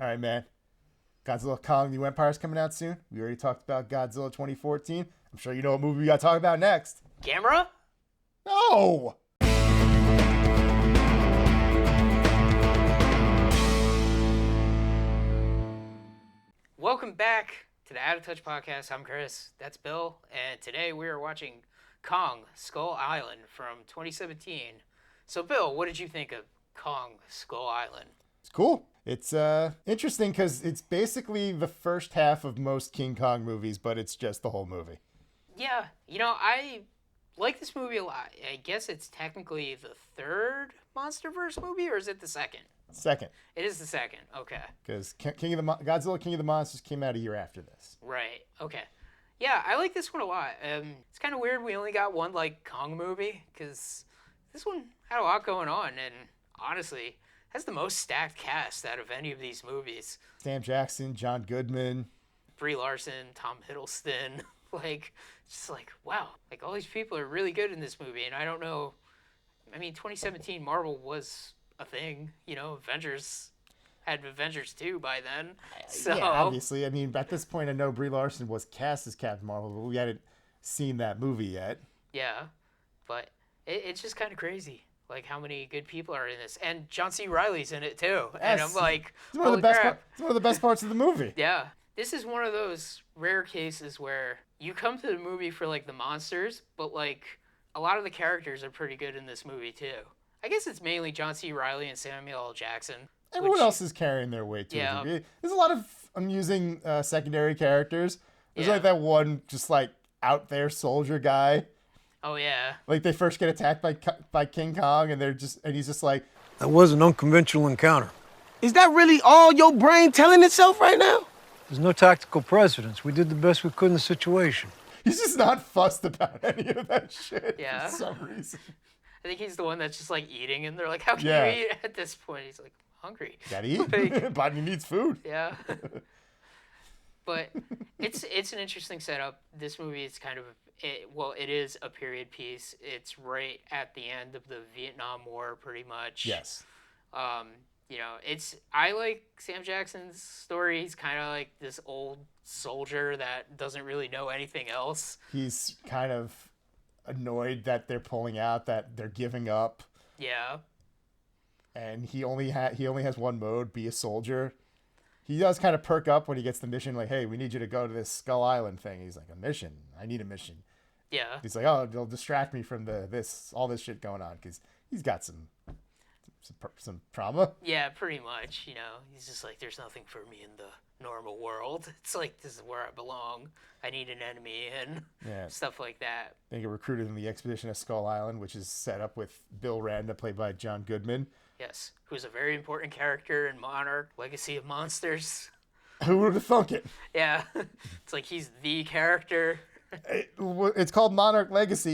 All right, man. Godzilla Kong the New Empire's coming out soon. We already talked about Godzilla 2014. I'm sure you know what movie we got to talk about next. Gamera? No! Welcome back to the Out of Touch podcast. I'm Chris. That's Bill. And today we are watching Kong Skull Island from 2017. So, Bill, what did you think of Kong Skull Island? It's cool. It's interesting because it's basically the first half of most King Kong movies, but it's just the whole movie. Yeah, I like this movie a lot. I guess it's technically the third Monsterverse movie, or is it the second? Second. It is the second. Okay. Because Godzilla King of the Monsters came out a year after this. Right. Okay. Yeah, I like this one a lot. It's kind of weird we only got one Kong movie because this one had a lot going on, and honestly, has the most stacked cast out of any of these movies. Sam Jackson, John Goodman, Brie Larson, Tom Hiddleston. Wow. All these people are really good in this movie, and I don't know. I mean, 2017 Marvel was a thing. Avengers had Avengers 2 by then. So yeah, obviously. I mean, at this point, I know Brie Larson was cast as Captain Marvel, but we hadn't seen that movie yet. Yeah, but it's just kind of crazy. How many good people are in this, and John C. Reilly's in it too. Yes. And I'm like, it's one of the best parts of the movie. Yeah, this is one of those rare cases where you come to the movie for the monsters, but a lot of the characters are pretty good in this movie too. I guess it's mainly John C. Reilly and Samuel L. Jackson. Everyone else is carrying their weight too. Yeah. There's a lot of amusing secondary characters. There's that one just out there soldier guy. Oh yeah. They first get attacked by King Kong, and he's just like, that was an unconventional encounter. Is that really all your brain telling itself right now? There's no tactical precedence. We did the best we could in the situation. He's just not fussed about any of that shit for some reason. I think he's the one that's just eating, and they're like, how can you eat at this point? He's like, hungry. Gotta eat. Body needs food. Yeah. But it's an interesting setup. This movie is it is a period piece. It's right at the end of the Vietnam War, pretty much. Yes. I like Sam Jackson's story. He's kind of like this old soldier that doesn't really know anything else. He's kind of annoyed that they're pulling out, that they're giving up. Yeah. And he only has one mode, be a soldier. He does kind of perk up when he gets the mission, hey, we need you to go to this Skull Island thing. He's like, a mission? I need a mission. Yeah. He's like, oh, it'll distract me from all this shit going on, because he's got some trauma. Yeah, pretty much. He's just like, there's nothing for me in the normal world. It's this is where I belong. I need an enemy and stuff like that. They get recruited in the expedition of Skull Island, which is set up with Bill Randa, played by John Goodman. Yes, who's a very important character in Monarch, Legacy of Monsters. Who would have thunk it? Yeah, it's he's the character. It's called Monarch Legacy.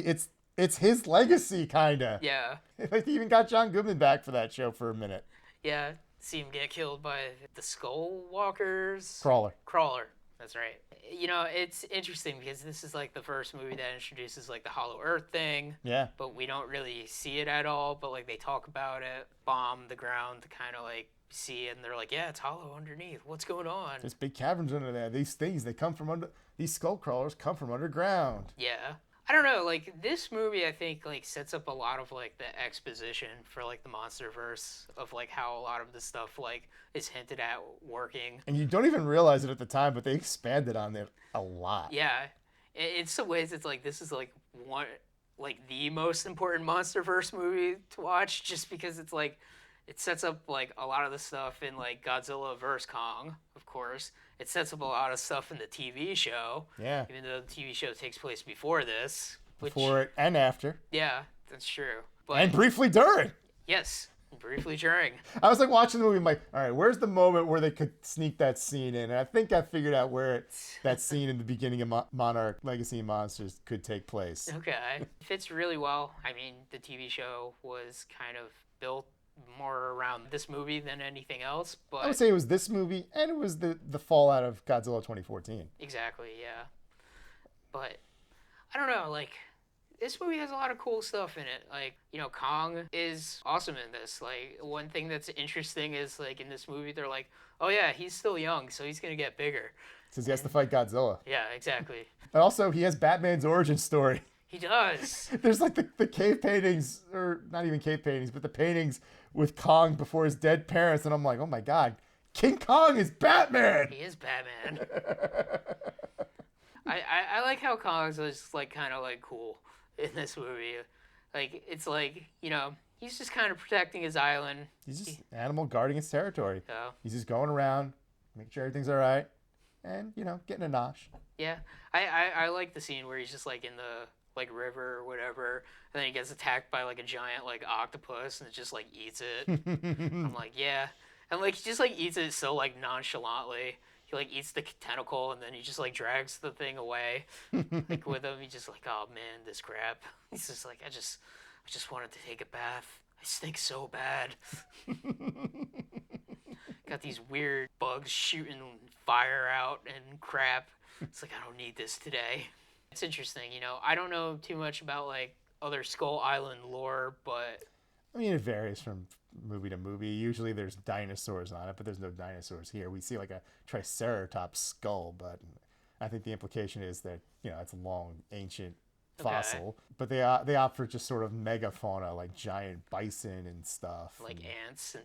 It's his legacy, kinda. Yeah. They even got John Goodman back for that show for a minute. Yeah, see him get killed by the Skull Walkers. Crawler. That's right. It's interesting because this is the first movie that introduces the Hollow Earth thing. Yeah. But we don't really see it at all. But they talk about it, bomb the ground to kind of see it, and they're like, yeah, it's hollow underneath. What's going on? There's big caverns under there. These things, these skull crawlers come from underground. Yeah. I don't know, this movie, I think, sets up a lot of, the exposition for, the Monsterverse of, how a lot of the stuff, is hinted at working. And you don't even realize it at the time, but they expanded on it a lot. Yeah. In some ways, it's this is, one, the most important Monsterverse movie to watch, just because it's, it sets up, a lot of the stuff in, Godzilla vs. Kong, of course. It sets up a lot of stuff in the TV show. Yeah. Even though the TV show takes place before this. Before it and after. Yeah, that's true. And briefly during. Yes, briefly during. I was watching the movie, I'm like, all right, where's the moment where they could sneak that scene in? And I think I figured out where that scene in the beginning of Monarch Legacy of Monsters could take place. Okay. It fits really well. I mean, the TV show was kind of built more around this movie than anything else, but I would say it was this movie, and it was the fallout of Godzilla 2014. Exactly, yeah. But I don't know, this movie has a lot of cool stuff in it. Kong is awesome in this. One thing that's interesting is in this movie they're Oh yeah, he's still young, so he's gonna get bigger. Since he has to fight Godzilla. Yeah, exactly. And also, he has Batman's origin story. He does. There's like the cave paintings, or not even cave paintings, but the paintings with Kong before his dead parents. And I'm like, oh my God, King Kong is Batman. He is Batman. I like how Kong's just like kind of like cool in this movie. Like it's like, you know, he's just kind of protecting his island. He's just an animal guarding its territory. Yeah. He's just going around, making sure everything's all right, and getting a nosh. Yeah. I like the scene where he's just like in the like river or whatever, and then he gets attacked by like a giant like octopus and it just like eats it. I'm like, yeah. And like he just like eats it so like nonchalantly. He like eats the tentacle and then he just like drags the thing away like with him. He's just like, oh man, this crap. He's just like, I just wanted to take a bath. I stink so bad. Got these weird bugs shooting fire out and crap. It's like, I don't need this today. It's interesting, you know. I don't know too much about like other Skull Island lore, but I mean, it varies from movie to movie. Usually there's dinosaurs on it, but there's no dinosaurs here. We see like a triceratops skull, but I think the implication is that, it's a long, ancient fossil. But they opt for just sort of megafauna, like giant bison and stuff. like ants and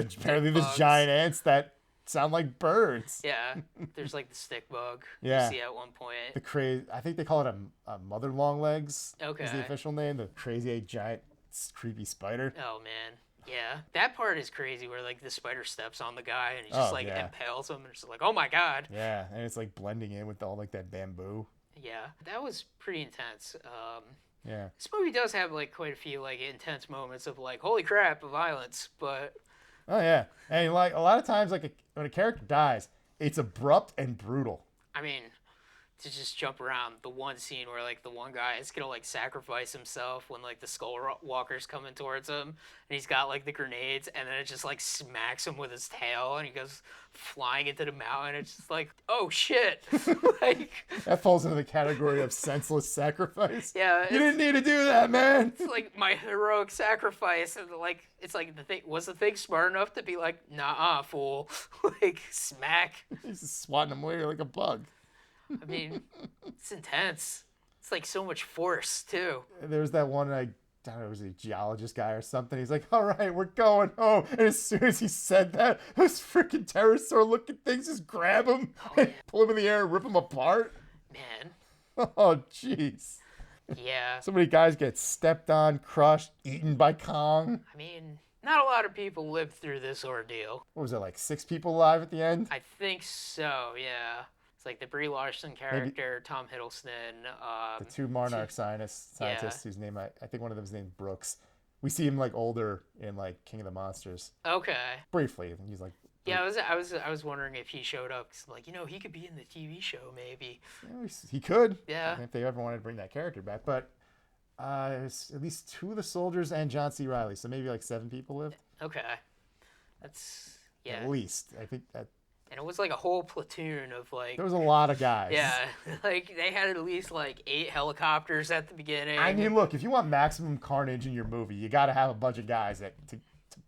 and apparently there's bugs. giant ants that sound like birds. Yeah, there's like the stick bug. Yeah. You see at one point. The crazy, I think they call it a mother long legs. Okay. Is the official name. The crazy giant creepy spider. Oh man, yeah, that part is crazy. Where like the spider steps on the guy and he just yeah. impales him, and it's like, oh my god. Yeah, and it's like blending in with all like that bamboo. Yeah, that was pretty intense. Yeah. This movie does have like quite a few like intense moments of like, holy crap, of violence, but Oh yeah, and like a lot of times, like when a character dies, it's abrupt and brutal. I mean, to just jump around the one scene where like the one guy is gonna like sacrifice himself when like the skull walker's coming towards him and he's got like the grenades and then it just like smacks him with his tail and he goes flying into the mountain. It's just like, oh shit. Like That falls into the category of senseless sacrifice. yeah, You didn't need to do that, man. it's like my heroic sacrifice, and like it's like the thing was the thing smart enough to be like, nah, fool. Like smack. He's just swatting him away like a bug. I mean, it's intense. It's like so much force too. There was that one, I don't know, it was a geologist guy or something. He's like, all right, we're going home. And as soon as he said that, those freaking pterosaur looking things just grab him and pull him in the air and rip him apart. Man. Oh, jeez. Yeah. So many guys get stepped on, crushed, eaten by Kong. I mean, not a lot of people lived through this ordeal. What was it, like 6 people alive at the end? I think so, yeah. It's like the Brie Larson character, Tom Hiddleston. The 2 monarch scientists whose name, I think one of them is named Brooks. We see him like older in like King of the Monsters. Okay. Briefly. He's like, Yeah, I was wondering if he showed up. 'Cause, like, he could be in the TV show maybe. he could. Yeah. If they ever wanted to bring that character back. But there's at least 2 of the soldiers and John C. Reilly. So maybe like 7 people lived. Okay. That's yeah. At least. I think that. And it was like a whole platoon of like There was a lot of guys. yeah, like they had at least like 8 helicopters at the beginning. I mean, look, if you want maximum carnage in your movie, you got to have a bunch of guys to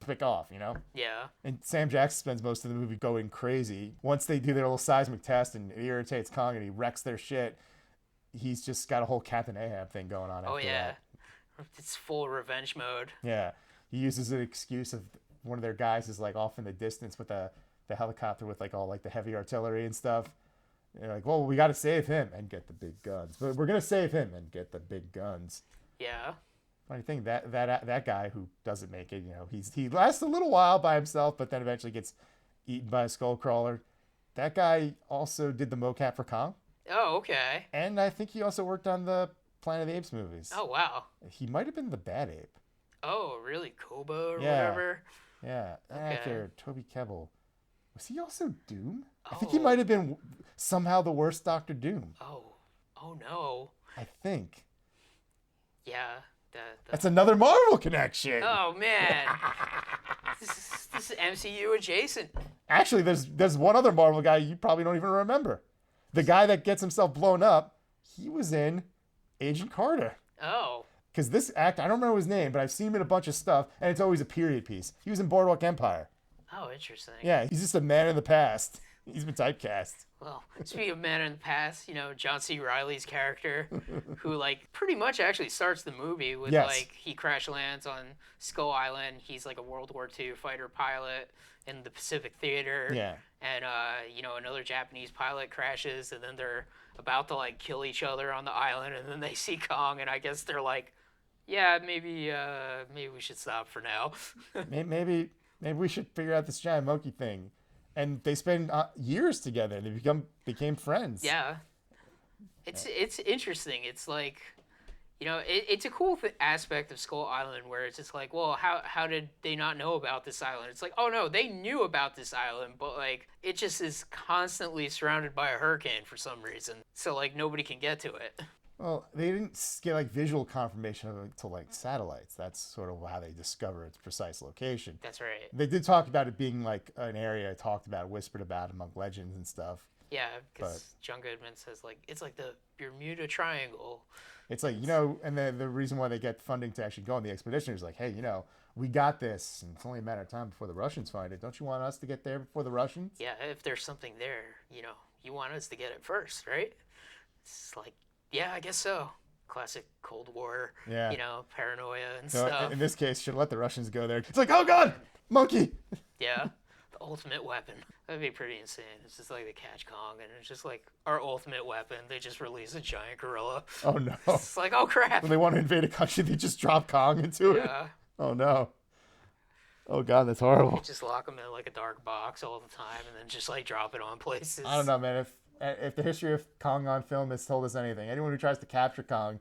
pick off, Yeah. And Sam Jackson spends most of the movie going crazy. Once they do their little seismic test and it irritates Kong and he wrecks their shit, he's just got a whole Captain Ahab thing going on after that. It's full revenge mode. Yeah. He uses an excuse of one of their guys is like off in the distance with the helicopter with like all like the heavy artillery and stuff. And they're like, well, we got to save him and get the big guns. But we're going to save him and get the big guns. Yeah. Funny thing, that guy who doesn't make it, he lasts a little while by himself, but then eventually gets eaten by a skull crawler. That guy also did the mocap for Kong. Oh, okay. And I think he also worked on the Planet of the Apes movies. Oh, wow. He might have been the bad ape. Oh, really? Koba or Yeah. whatever? Yeah. That Okay. actor, Toby Kebbell. Was he also Doom? I think he Oh. might have been somehow the worst Doctor Doom. Oh no. I think. Yeah. That's another Marvel connection. Oh man. This is MCU adjacent. Actually, there's one other Marvel guy you probably don't even remember. The guy that gets himself blown up, he was in Agent Carter. Oh. Because this actor, I don't remember his name, but I've seen him in a bunch of stuff, and it's always a period piece. He was in Boardwalk Empire. Oh, interesting. Yeah, he's just a man in the past. He's been typecast. Well, speaking of man in the past, John C. Reilly's character, who like pretty much actually starts the movie with Yes. like he crash lands on Skull Island. He's like a World War II fighter pilot in the Pacific Theater. Yeah. And another Japanese pilot crashes, and then they're about to like kill each other on the island, and then they see Kong, and I guess they're like, yeah, maybe we should stop for now. Maybe we should figure out this giant monkey thing. And they spend years together. They became friends. Yeah, it's interesting. It's like, it's a cool aspect of Skull Island where it's just like, well, how did they not know about this island? It's like, oh no, they knew about this island, but like it just is constantly surrounded by a hurricane for some reason. So like nobody can get to it. Well, they didn't get like visual confirmation of it until like satellites. That's sort of how they discover its precise location. That's right. They did talk about it being like an area talked about, whispered about among legends and stuff. Yeah, because John Goodman says like it's like the Bermuda Triangle. It's like, and the reason why they get funding to actually go on the expedition is like, hey, we got this, and it's only a matter of time before the Russians find it. Don't you want us to get there before the Russians? Yeah, if there's something there, you want us to get it first, right? It's like, yeah, I guess so. Classic Cold War, Yeah. Paranoia and So stuff. in this case, should let the Russians go there. It's like, oh god, monkey. Yeah, the ultimate weapon. That'd be pretty insane. It's just like they catch Kong, and it's just like our ultimate weapon. They just release a giant gorilla. Oh no. It's like, oh crap. When they want to invade a country, they just drop Kong into it. Yeah, Oh no. Oh god, that's horrible. just lock them in like a dark box all the time, and then just like drop it on places. I don't know, man. If the history of Kong on film has told us anything, anyone who tries to capture Kong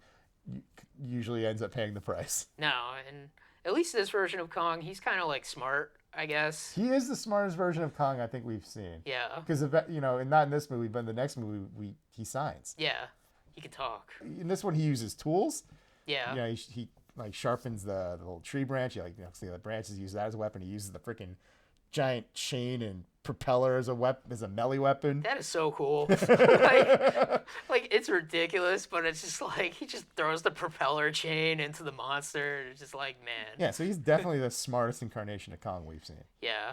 usually ends up paying the price. No, and at least this version of Kong, he's kind of like smart, I guess. He is the smartest version of Kong I think we've seen. Yeah. Because and not in this movie, but in the next movie, he signs. Yeah, he can talk. In this one, he uses tools. Yeah. He like sharpens the little tree branch. He see the branches, use that as a weapon. He uses the freaking giant chain and propeller as a weapon, as a melee weapon. That is so cool. like it's ridiculous, but it's just like he just throws the propeller chain into the monster. And it's just like, man. Yeah, so he's definitely the smartest incarnation of Kong we've seen. Yeah.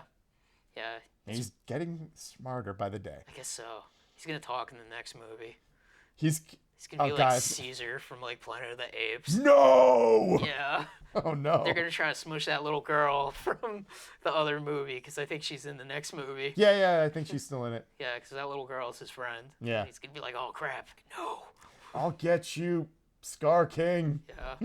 And he's getting smarter by the day. I guess so. He's gonna talk in the next movie. He's gonna be like guys. Caesar from like Planet of the Apes. No! Yeah. Oh no. They're gonna try to smush that little girl from the other movie because I think she's in the next movie. Yeah, I think she's still in it. Yeah, because that little girl is his friend. Yeah. And he's gonna be like, oh crap, no. I'll get you, Scar King. Yeah.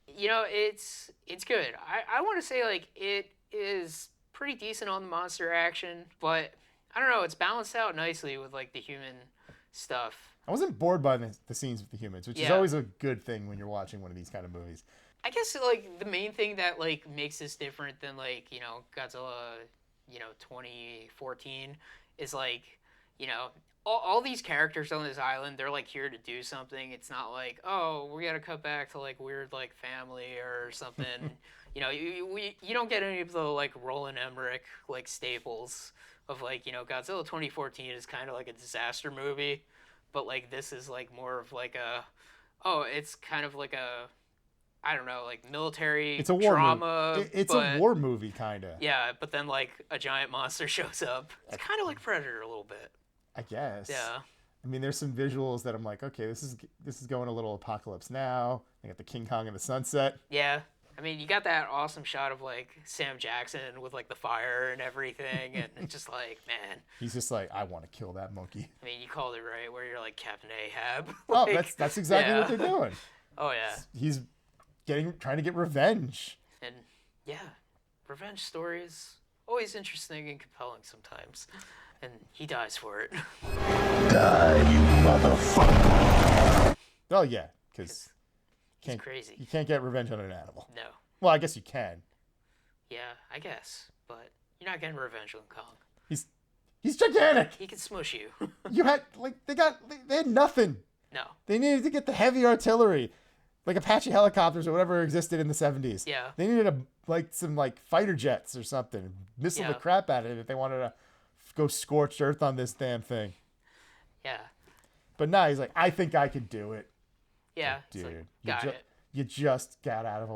It's good. I want to say like it is pretty decent on the monster action, but I don't know. It's balanced out nicely with like the human stuff. I wasn't bored by the scenes with the humans, which is Yeah. always a good thing when you're watching one of these kind of movies. I guess like the main thing that like makes this different than like Godzilla 2014 is like all these characters on this island, they're like here to do something. It's not like, oh, we gotta cut back to like weird like family or something. You don't get any of the like Roland Emmerich like staples of like Godzilla 2014 is kind of like a disaster movie, but like this is like more of like it's kind of like a, I don't know, like military It's a war drama. movie. It's but, a war movie, kind of. Yeah, but then like a giant monster shows up. It's kind of like Predator a little bit. I guess. Yeah. I mean, there's some visuals that I'm like, okay, this is going a little apocalypse now. They got the King Kong in the sunset. Yeah. I mean, you got that awesome shot of like Sam Jackson with like the fire and everything, and it's just like, man. He's just like, I want to kill that monkey. I mean, you called it right, where you're like Captain Ahab. Oh, Like, that's exactly what they're doing. Oh yeah. He's trying to get revenge. And yeah, revenge stories always interesting and compelling sometimes, and he dies for it. Die, you motherfucker. Oh yeah, because He's crazy. you can't get revenge on an animal. No. Well, I guess you can. Yeah, I guess, but you're not getting revenge on Kong. He's gigantic. He can smush you. You had they had nothing. No. They needed to get the heavy artillery, like Apache helicopters or whatever existed in the 70s. Yeah. They needed some fighter jets or something, missile the Yeah. crap out of it if they wanted to go scorched earth on this damn thing. Yeah. But now he's like, I think I could do it. Yeah. Dude, It's like, got it. you just got out of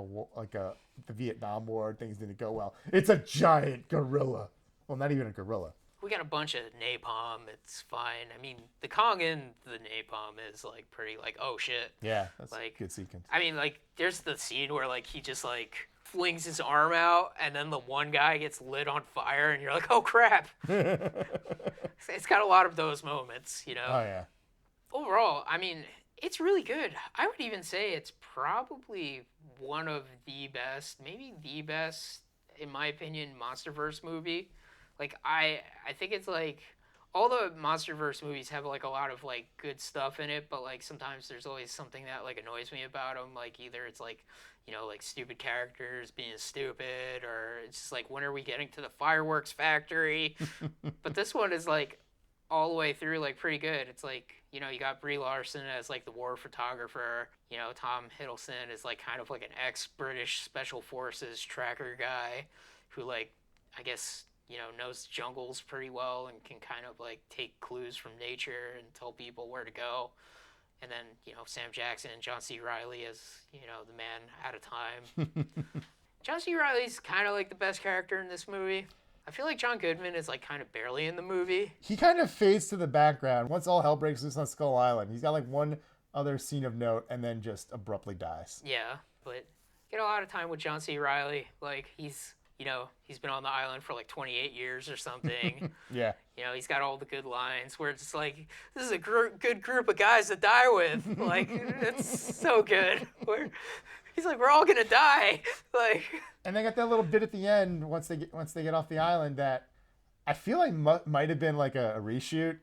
the Vietnam War. Things didn't go well. It's a giant gorilla. Well, not even a gorilla. We got a bunch of napalm. It's fine. I mean, the Kong in the napalm is like pretty like, oh shit. Yeah, that's Like, a good sequence. I mean, like, there's the scene where like he just like flings his arm out, and then the one guy gets lit on fire, and you're like, oh crap. It's got a lot of those moments, you know. Oh yeah. Overall, I mean, it's really good. I would even say it's probably one of the best, maybe the best, in my opinion, MonsterVerse movie. Like, I think it's like, all the MonsterVerse movies have like a lot of like good stuff in it, but like sometimes there's always something that like annoys me about them. Like either it's like, you know, like stupid characters being stupid, or it's just like, when are we getting to the fireworks factory? But this one is like all the way through like pretty good. It's like, you know, you got Brie Larson as like the war photographer. You know, Tom Hiddleston is like kind of like an ex-British special forces tracker guy who like, I guess, you know, knows jungles pretty well and can kind of like take clues from nature and tell people where to go. And then, you know, Sam Jackson and John C. Reilly as, you know, the man out of time. John C. Reilly's kind of like the best character in this movie. I feel like John Goodman is like kind of barely in the movie. He kind of fades to the background once all hell breaks loose on Skull Island. He's got like one other scene of note and then just abruptly dies. Yeah, but get a lot of time with John C. Reilly. Like, he's, you know, he's been on the island for like 28 years or something. Yeah. You know, he's got all the good lines where it's like, this is a good group of guys to die with. Like, it's so good. He's like, we're all gonna die. Like, and they got that little bit at the end once they get off the island that I feel like might have been like a reshoot,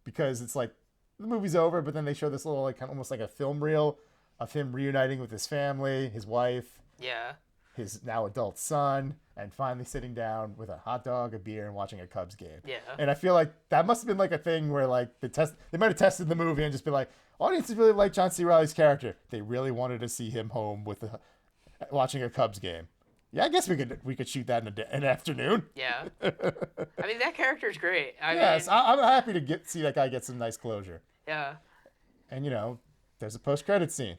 because it's like the movie's over, but then they show this little like kind of almost like a film reel of him reuniting with his family, his wife, yeah, his now adult son, and finally sitting down with a hot dog, a beer, and watching a Cubs game. yeah. And I feel like that must have been like a thing where like they might have tested the movie and just been like, audiences really like John C. Reilly's character. They really wanted to see him home with watching a Cubs game. Yeah, I guess we could shoot that in an afternoon. Yeah. I mean, that character's great. Yes, I'm happy to see that guy get some nice closure. Yeah. And you know, there's a post-credit scene.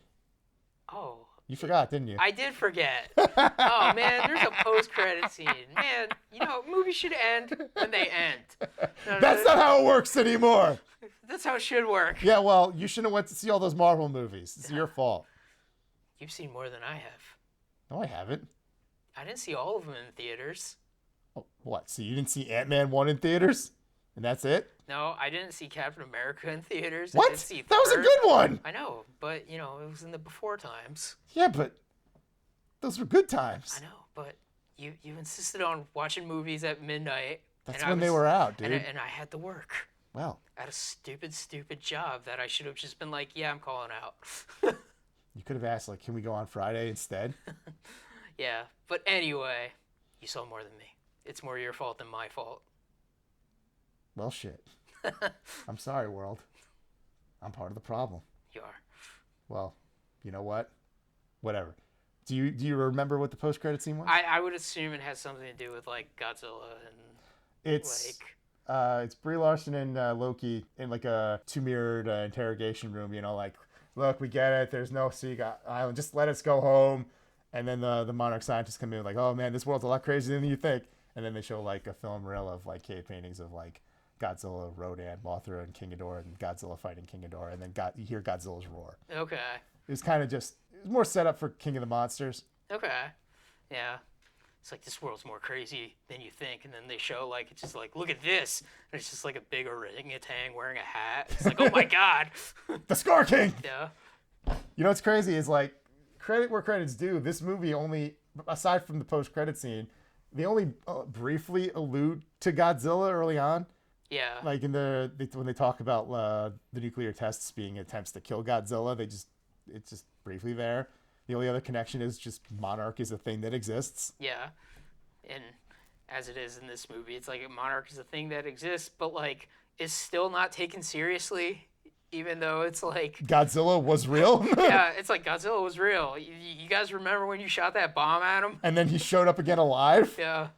Oh. You forgot, didn't you? I did forget. Oh man, there's a post-credit scene. Man, you know, movies should end when they end. That's not how it works anymore. That's how it should work. Yeah, well, you shouldn't have went to see all those Marvel movies. It's your fault. You've seen more than I have. No, I haven't. I didn't see all of them in theaters. Oh, what? So you didn't see Ant-Man 1 in theaters? And that's it? No, I didn't see Captain America in theaters. What? I didn't see That was a Thor. good one. I know, but, you know, it was in the before times. Yeah, but those were good times. I know, but you insisted on watching movies at midnight. That's and when they were out, dude. And I had to work. Well, I had a stupid job that I should have just been like, yeah, I'm calling out. you could have asked, like, can we go on Friday instead? Yeah, but anyway, you saw more than me. It's more your fault than my fault. Well, shit. I'm sorry, world. I'm part of the problem. You are. Well, you know what? Whatever. Do you remember what the post-credit scene was? I would assume it has something to do with, like, Godzilla and, it's Brie Larson and Loki in, like, a two-mirrored interrogation room, you know, like, look, we get it. There's no sea island. Just let us go home. And then the monarch scientists come in like, oh, man, this world's a lot crazier than you think. And then they show, like, a film reel of, like, cave paintings of, like, Godzilla, Rodan, Mothra, and King Ghidorah, and Godzilla fighting King Ghidorah, and then you hear Godzilla's roar. Okay. It was kind of it was more set up for King of the Monsters. Okay. Yeah. It's like, this world's more crazy than you think. And then they show, like, it's just like, look at this. And it's just like a big orangutan wearing a hat. It's like, oh my God. The Scar King! Yeah. You know what's crazy is, like, credit where credit's due, this movie only, aside from the post-credit scene, they only briefly allude to Godzilla early on. Yeah. Like when they talk about the nuclear tests being attempts to kill Godzilla, it's just briefly there. The only other connection is just Monarch is a thing that exists. Yeah. And as it is in this movie, it's like a Monarch is a thing that exists, but like is still not taken seriously, even though it's like Godzilla was real. yeah, it's like Godzilla was real. You guys remember when you shot that bomb at him? And then he showed up again alive. Yeah.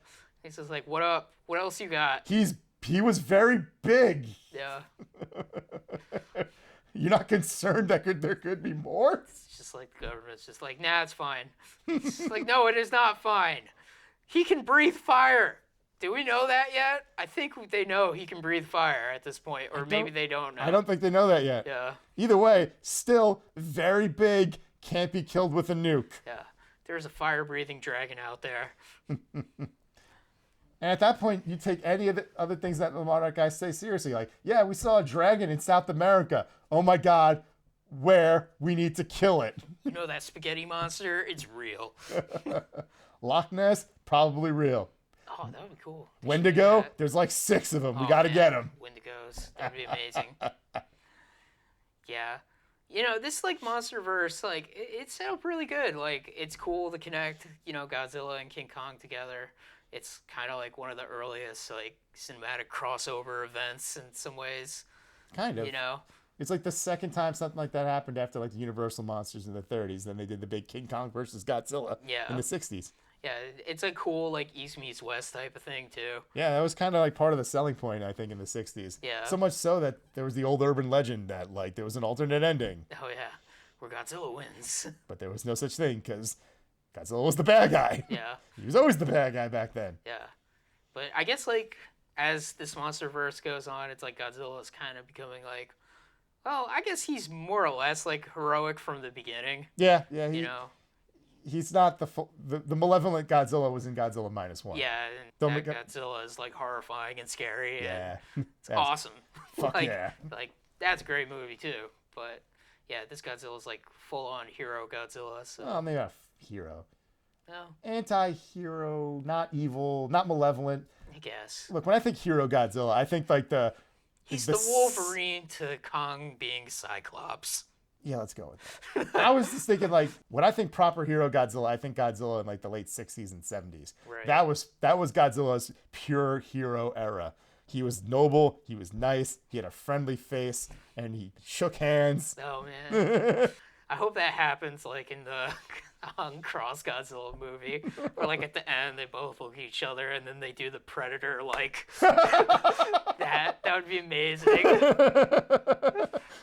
He's just like, what up? What else you got? He was very big. Yeah. You're not concerned that there could be more? It's just like the government's just like, nah, it's fine. It's like, no, it is not fine. He can breathe fire. Do we know that yet? I think they know he can breathe fire at this point, or maybe they don't know. I don't think they know that yet. Yeah. Either way, still very big, can't be killed with a nuke. Yeah. There's a fire-breathing dragon out there. And at that point, you take any of the other things that the Monarch guys say seriously. Like, yeah, we saw a dragon in South America. Oh my God, where? We need to kill it. You know that spaghetti monster? It's real. Loch Ness, probably real. Oh, that would be cool. Wendigo, there's like 6 of them. We Oh, got to man. get them. Wendigos. That would be amazing. Yeah. You know, this, like, Monsterverse, like, it's set up really good. Like, it's cool to connect, you know, Godzilla and King Kong together. It's kind of like one of the earliest, like, cinematic crossover events in some ways. Kind of. You know? It's like the second time something like that happened after like the Universal monsters in the 30s. Then they did the big King Kong versus Godzilla Yeah. in the 60s. Yeah, it's a cool, like, East meets West type of thing, too. Yeah, that was kind of like part of the selling point, I think, in the 60s. Yeah. So much so that there was the old urban legend that like there was an alternate ending. Oh, yeah. Where Godzilla wins. But there was no such thing because Godzilla was the bad guy. Yeah. He was always the bad guy back then. Yeah. But I guess, like, as this Monsterverse goes on, it's like Godzilla's kind of becoming, like, well, I guess he's more or less, like, heroic from the beginning, Yeah, you know? he's not the malevolent Godzilla was in Godzilla -1. Yeah, and Don't that make Godzilla is, like, horrifying and scary, Yeah. and it's That's- awesome. Fuck like, yeah. Like, that's a great movie, too. But, yeah, this Godzilla's, like, full-on hero Godzilla, so, Oh, maybe not a hero. no, Anti-hero, not evil, not malevolent. I guess. Look, when I think hero Godzilla, I think like He's the the Wolverine to Kong being Cyclops. Yeah, let's go with that. I was just thinking like when I think proper hero Godzilla, I think Godzilla in like the late 60s and 70s. Right. That was Godzilla's pure hero era. He was noble, he was nice, he had a friendly face, and he shook hands. Oh, man. I hope that happens, like, in the Kong Cross Godzilla movie, where, like, at the end, they both look at each other, and then they do the Predator, like, that would be amazing.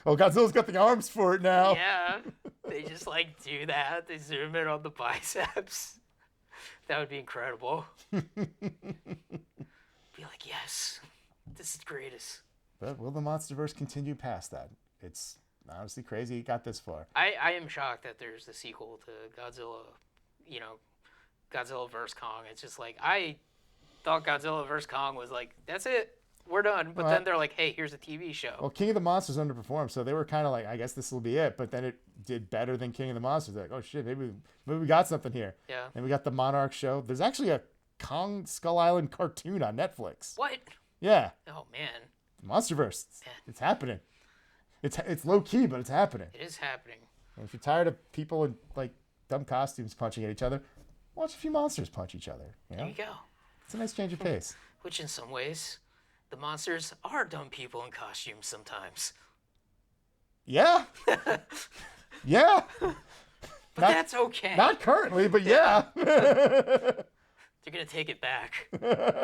Oh, Godzilla's got the arms for it now. Yeah, they just, like, do that. They zoom in on the biceps. That would be incredible. Be like, yes, this is the greatest. But will the Monsterverse continue past that? It's honestly crazy it got this far. I am shocked that there's the sequel to Godzilla, you know, Godzilla vs. Kong. It's just like, I thought Godzilla vs. Kong was like, that's it, we're done. But then they're like, hey, here's a TV show. Well, King of the Monsters underperformed, so they were kind of like, I guess this will be it. But then it did better than King of the Monsters. They're like, oh shit, maybe we got something here. Yeah. And we got the Monarch show. There's actually a Kong Skull Island cartoon on Netflix. What? Yeah, Oh, man. Monsterverse. It's happening. It's low key, but it's happening. It is happening. And if you're tired of people in like dumb costumes punching at each other, watch a few monsters punch each other. You know, There you go. it's a nice change of pace. Which, in some ways, the monsters are dumb people in costumes sometimes. Yeah, yeah. But Not- that's okay. Not currently, but yeah. They're going to take it back.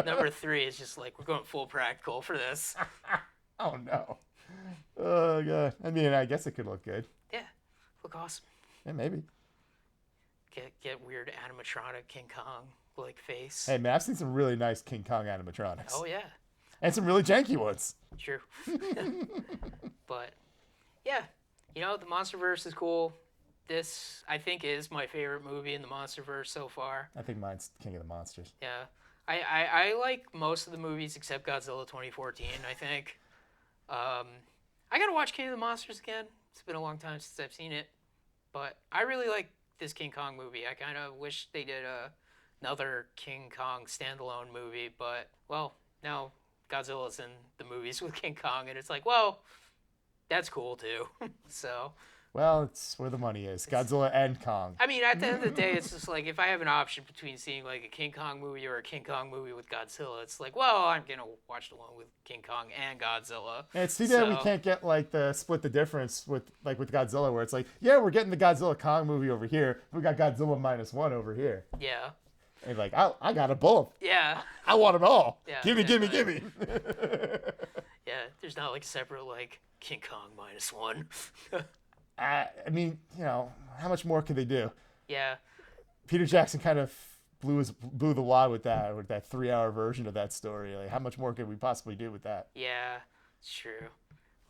Number 3 is just like, we're going full practical for this. Oh no. Oh god. I mean, I guess it could look good. Yeah. Look awesome. Yeah, maybe. Get weird animatronic King Kong like face. Hey man, I've seen some really nice King Kong animatronics. Oh, yeah. And some really janky ones. True. But, yeah. You know, the Monsterverse is cool. This, I think, is my favorite movie in the Monsterverse so far. I think mine's King of the Monsters. Yeah. I like most of the movies except Godzilla 2014, I think. I gotta watch King of the Monsters again. It's been a long time since I've seen it. But I really like this King Kong movie. I kind of wish they did another King Kong standalone movie. But, well, now Godzilla's in the movies with King Kong. And it's like, well, that's cool too. So... Well, it's where the money is. Godzilla and Kong. I mean, at the end of the day, it's just like, if I have an option between seeing, like, a King Kong movie or a King Kong movie with Godzilla, it's like, well, I'm going to watch the one with King Kong and Godzilla. And it's too bad we So- can't get like the split the difference with Godzilla, where it's like, yeah, we're getting the Godzilla Kong movie over here. We got Godzilla -1 over here. Yeah. And like, I got them both. Yeah. I want them all. Yeah, Gimme, gimme, exactly. gimme. Yeah. There's not like separate like King Kong -1. I mean, how much more could they do? Yeah. Peter Jackson kind of blew the wad with that 3-hour version of that story. Like, how much more could we possibly do with that? Yeah, it's true.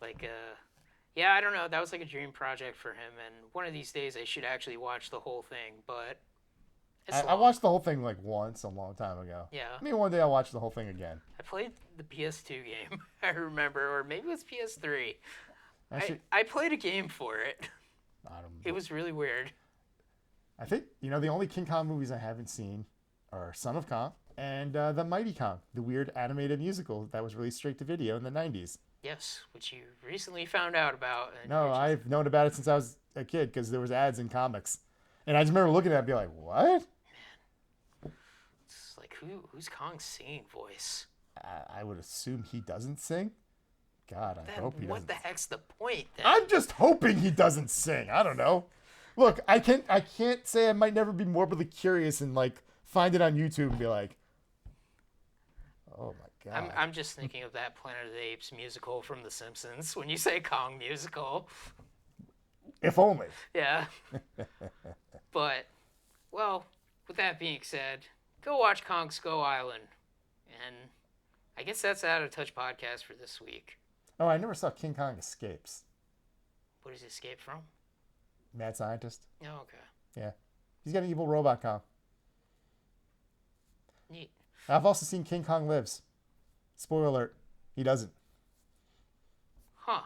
Like, yeah, I don't know. That was like a dream project for him, and one of these days I should actually watch the whole thing. But I watched the whole thing like once a long time ago. Yeah. I mean, one day I'll watch the whole thing again. I played the PS2 game. I remember, or maybe it was PS3. Actually, I played a game for it. I don't. It was really weird. I think the only King Kong movies I haven't seen are Son of Kong and The Mighty Kong, the weird animated musical that was released straight to video in the 90s. Yes, which you recently found out about. And No, I've known about it since I was a kid because there was ads in comics, and I just remember looking at it and be like, "What?" It's like who's Kong's singing voice? I would assume he doesn't sing. God, I hope he doesn't. What the heck's the point then? I'm just hoping he doesn't sing. I don't know. Look, I can't say I might never be morbidly curious and like find it on YouTube and be like, oh my god. I'm just thinking of that Planet of the Apes musical from The Simpsons when you say Kong musical. If only. Yeah. But, well, with that being said, go watch Kong Skull Island. And I guess that's Out of Touch podcast for this week. Oh, I never saw King Kong Escapes. What does he escape from? Mad Scientist. Oh, okay. Yeah. He's got an evil robot Kong. Neat. I've also seen King Kong Lives. Spoiler alert. He doesn't. Huh.